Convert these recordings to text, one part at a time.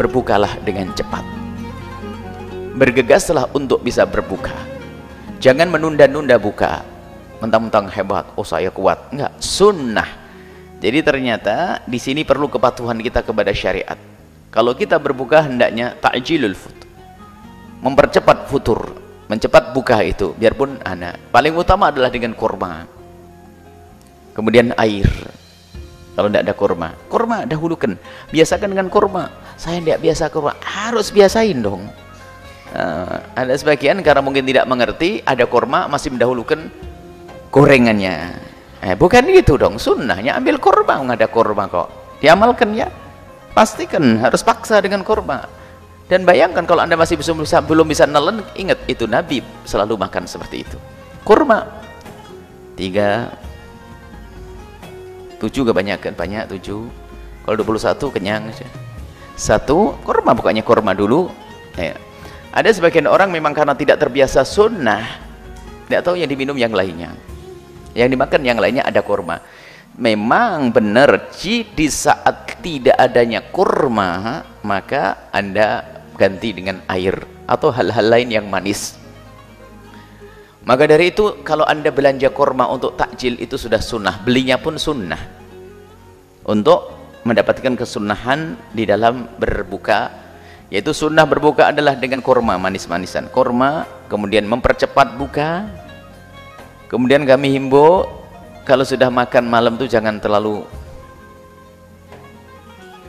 berbukalah dengan cepat, bergegaslah untuk bisa berbuka. Jangan menunda-nunda buka, mentang-mentang hebat, oh saya kuat. Enggak, sunnah. Jadi ternyata di sini perlu kepatuhan kita kepada syariat. Kalau kita berbuka hendaknya ta'jilul futur, mempercepat futur, mencepat buka itu. Biarpun anak paling utama adalah dengan kurma, kemudian air. Kalau tidak ada kurma dahulukan, biasakan dengan kurma. Saya tidak biasa kurma, harus biasain dong. Ada sebagian karena mungkin tidak mengerti, ada kurma masih mendahulukan gorengannya. Bukan gitu dong, sunnahnya ambil kurma. Nggak ada kurma kok, diamalkan ya, pastikan harus paksa dengan kurma. Dan bayangkan kalau anda masih belum bisa nelen, ingat itu Nabi selalu makan seperti itu. Kurma 3, 7 kebanyakan, banyak 7. Kalau 21 kenyang aja. 1 kurma, bukannya kurma dulu ya. Ada sebagian orang memang karena tidak terbiasa sunnah, tidak tahu yang diminum yang lainnya, yang dimakan yang lainnya ada kurma. Memang benar, di saat tidak adanya kurma, maka anda ganti dengan air atau hal-hal lain yang manis. Maka dari itu kalau anda belanja kurma untuk takjil itu sudah sunnah, belinya pun sunnah, untuk mendapatkan kesunahan di dalam berbuka. Yaitu sunnah berbuka adalah dengan kurma, manis-manisan kurma, kemudian mempercepat buka. Kemudian kami himbau kalau sudah makan malam tuh jangan terlalu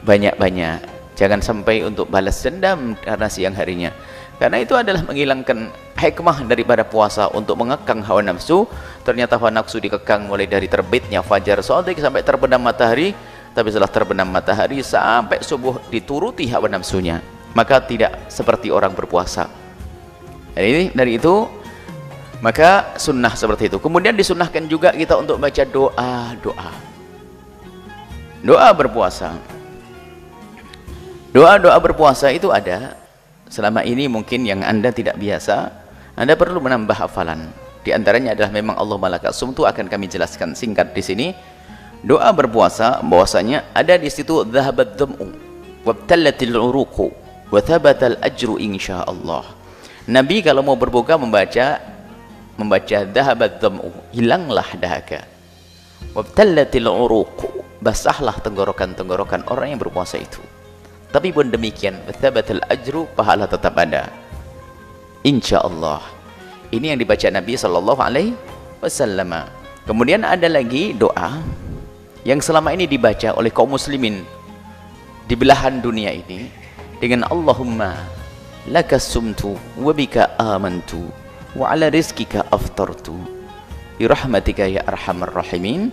banyak-banyak, jangan sampai untuk balas dendam karena siang harinya, karena itu adalah menghilangkan hikmah daripada puasa untuk mengekang hawa nafsu. Ternyata hawa nafsu dikekang mulai dari terbitnya fajar shadiq sampai terbenam matahari, tapi setelah terbenam matahari sampai subuh dituruti hawa nafsunya, maka tidak seperti orang berpuasa. Jadi dari itu maka sunnah seperti itu. Kemudian disunnahkan juga kita untuk baca doa berpuasa. Doa berpuasa itu ada. Selama ini mungkin yang anda tidak biasa, anda perlu menambah hafalan. Di antaranya adalah memang Allahumma laka sumtu, akan kami jelaskan singkat di sini. Doa berpuasa bahwasanya ada di situ dhahabat dham'u wabtallatil uruqu wa thabatal ajru insyaallah. Nabi kalau mau berbuka membaca dhahabat dham'u, hilanglah dahaga, wabtallatil uruqu, basahlah tenggorokan orang yang berpuasa itu. Tapi pun demikian, thabatal ajru, pahala tetap ada insyaallah. Ini yang dibaca Nabi sallallahu alaihi wasallam. Kemudian ada lagi doa yang selama ini dibaca oleh kaum muslimin di belahan dunia ini dengan Allahumma lakas sumtu wa bika amantu wa ala rizkika aftartu bi rahmatika ya arhamar rahimin.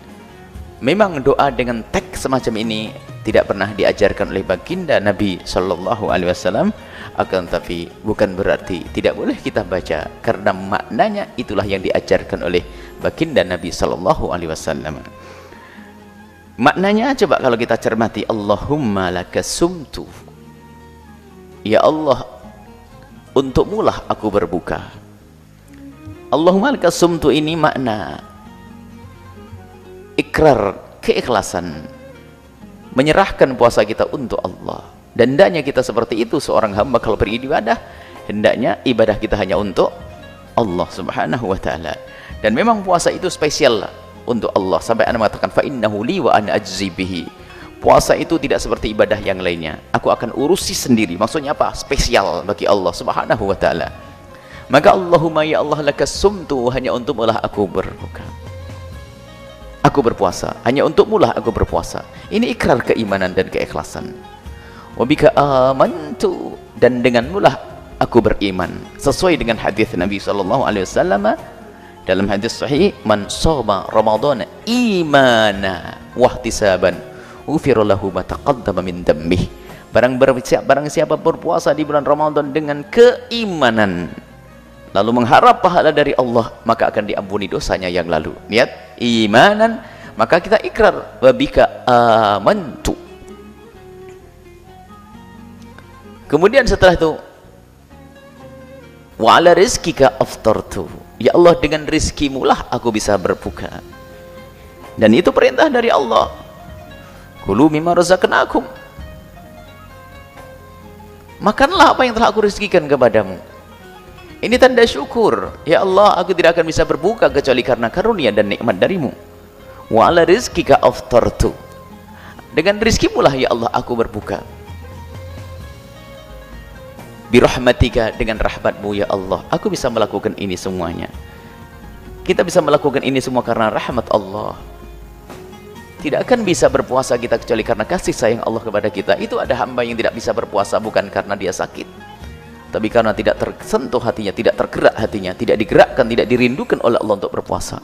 Memang doa dengan teks semacam ini tidak pernah diajarkan oleh baginda Nabi sallallahu alaihi wasallam, akan tapi bukan berarti tidak boleh kita baca, karena maknanya itulah yang diajarkan oleh baginda Nabi sallallahu alaihi wasallam. Maknanya coba kalau kita cermati, Allahumma lakas sumtu, ya Allah untukmulah aku berbuka. Allahumma lakas sumtu ini makna ikrar, keikhlasan, menyerahkan puasa kita untuk Allah. Dan hendaknya kita seperti itu, seorang hamba kalau beribadah hendaknya ibadah kita hanya untuk Allah subhanahu wa ta'ala. Dan memang puasa itu spesial untuk Allah, sampai Anda mengatakan fa innahu li wa ana ajzi bihi. Puasa itu tidak seperti ibadah yang lainnya, aku akan urusi sendiri. Maksudnya apa? Spesial bagi Allah subhanahu wa ta'ala. Maka Allahumma ya Allah lakas sumtu, hanya untukmulah aku berbuka, aku berpuasa, hanya untukmulah aku berpuasa. Ini ikrar keimanan dan keikhlasan. Wabika amantu, dan denganmulah aku beriman, sesuai dengan hadis Nabi sallallahu alaihi wasallam dalam hadis sahih, man shoma ramadhana imana wahtisaban ghufira lahu ma taqaddama min dhanbihi. Barang siapa berpuasa di bulan Ramadan dengan keimanan lalu mengharap pahala dari Allah, maka akan diampuni dosanya yang lalu. Niat imanan, maka kita ikrar wabika amantu. Kemudian setelah itu wa ala rizkika aftartu, ya Allah dengan rizkimu lah aku bisa berbuka. Dan itu perintah dari Allah, kulu mimma razaqnakum. Makanlah apa yang telah aku rezekikan kepadamu. Ini tanda syukur. Ya Allah, aku tidak akan bisa berbuka kecuali karena karunia dan nikmat darimu. Wa ala rizkika aftartu. Dengan rizkimu lah ya Allah aku berbuka. Birahmatika, dengan rahmatmu ya Allah aku bisa melakukan ini semuanya. Kita bisa melakukan ini semua karena rahmat Allah. Tidak akan bisa berpuasa kita kecuali karena kasih sayang Allah kepada kita. Itu ada hamba yang tidak bisa berpuasa bukan karena dia sakit, tapi karena tidak tersentuh hatinya, tidak tergerak hatinya, tidak digerakkan, tidak dirindukan oleh Allah untuk berpuasa.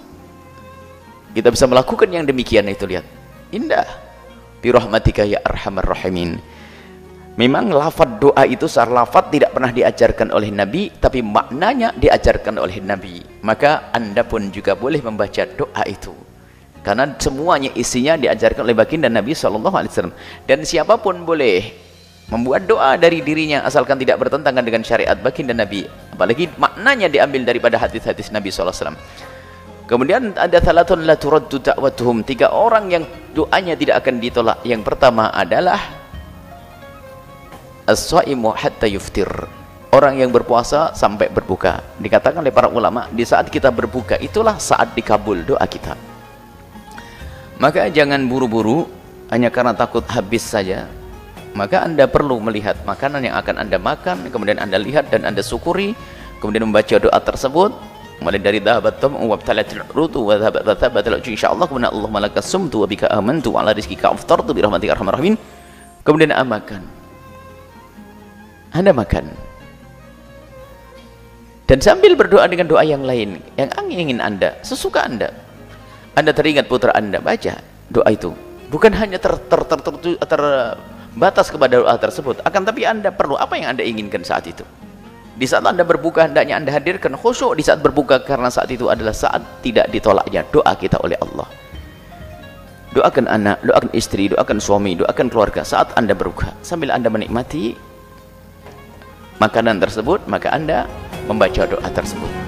Kita bisa melakukan yang demikian itu, lihat. Indah. Birahmatika ya arhamar rahimin. Memang lafaz doa itu secara lafaz tidak pernah diajarkan oleh Nabi, tapi maknanya diajarkan oleh Nabi. Maka Anda pun juga boleh membaca doa itu. Karena semuanya isinya diajarkan oleh baginda Nabi SAW. Dan siapapun boleh membuat doa dari dirinya asalkan tidak bertentangan dengan syariat baginda Nabi. Apalagi maknanya diambil daripada hadis-hadis Nabi SAW. Kemudian ada salatun la turaddu da'watuhum. 3 orang yang doanya tidak akan ditolak. Yang pertama adalah as-shaimu hatta yuftir. Orang yang berpuasa sampai berbuka. Dikatakan oleh para ulama, di saat kita berbuka itulah saat dikabul doa kita. Maka jangan buru-buru hanya karena takut habis saja. Maka Anda perlu melihat makanan yang akan Anda makan, kemudian Anda lihat dan Anda syukuri, kemudian membaca doa tersebut mulai dari dhahabat tam'u wa btalatil urutu wa thabatal insyaallah, kemudian Allahumma lakas sumtu wa bika amantu wa ala rizkika aftartu bi rahmatika arhamar rahimin. Kemudian Anda makan. Anda makan. Dan sambil berdoa dengan doa yang lain yang ingin Anda, sesuka Anda. Anda teringat putra Anda, baca doa itu. Bukan hanya terbatas kepada doa tersebut, akan tapi Anda perlu apa yang Anda inginkan saat itu. Di saat Anda berbuka, hendaknya Anda hadirkan khusyuk di saat berbuka, karena saat itu adalah saat tidak ditolaknya doa kita oleh Allah. Doakan anak, doakan istri, doakan suami, doakan keluarga saat Anda berbuka. Sambil Anda menikmati makanan tersebut, maka Anda membaca doa tersebut.